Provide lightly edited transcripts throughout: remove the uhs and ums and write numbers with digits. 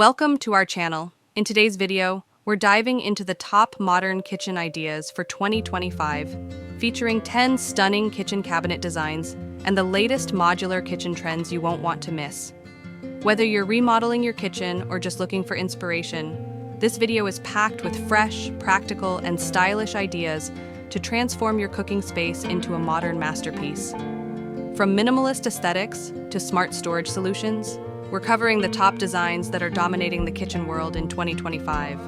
Welcome to our channel. In today's video, we're diving into the top modern kitchen ideas for 2025, featuring 10 stunning kitchen cabinet designs and the latest modular kitchen trends you won't want to miss. Whether you're remodeling your kitchen or just looking for inspiration, this video is packed with fresh, practical, and stylish ideas to transform your cooking space into a modern masterpiece. From minimalist aesthetics to smart storage solutions, we're covering the top designs that are dominating the kitchen world in 2025.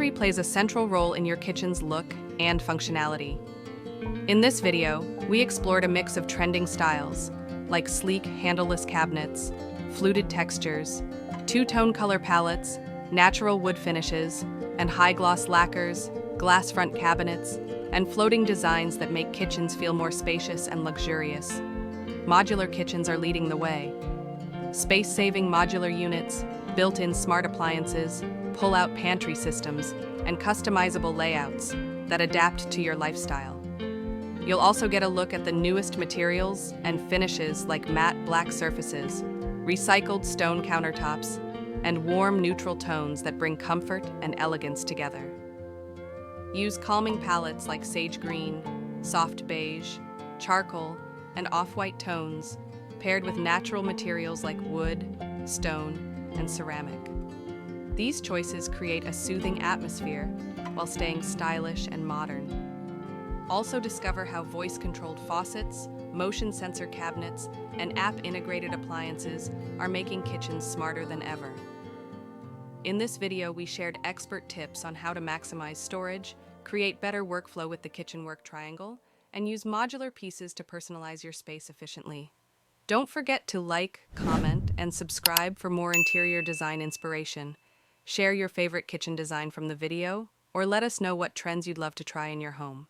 Cabinetry plays a central role in your kitchen's look and functionality. In this video, we explored a mix of trending styles, like sleek, handleless cabinets, fluted textures, two-tone color palettes, natural wood finishes, and high-gloss lacquers, glass front cabinets, and floating designs that make kitchens feel more spacious and luxurious. Modular kitchens are leading the way. Space-saving modular units, built-in smart appliances, pull-out pantry systems, and customizable layouts that adapt to your lifestyle. You'll also get a look at the newest materials and finishes like matte black surfaces, recycled stone countertops, and warm neutral tones that bring comfort and elegance together. Use calming palettes like sage green, soft beige, charcoal, and off-white tones, paired with natural materials like wood, stone, and ceramic. These choices create a soothing atmosphere while staying stylish and modern. Also discover how voice-controlled faucets, motion sensor cabinets, and app-integrated appliances are making kitchens smarter than ever. In this video, we shared expert tips on how to maximize storage, create better workflow with the kitchen work triangle, and use modular pieces to personalize your space efficiently. Don't forget to like, comment, and subscribe for more interior design inspiration. Share your favorite kitchen design from the video, or let us know what trends you'd love to try in your home.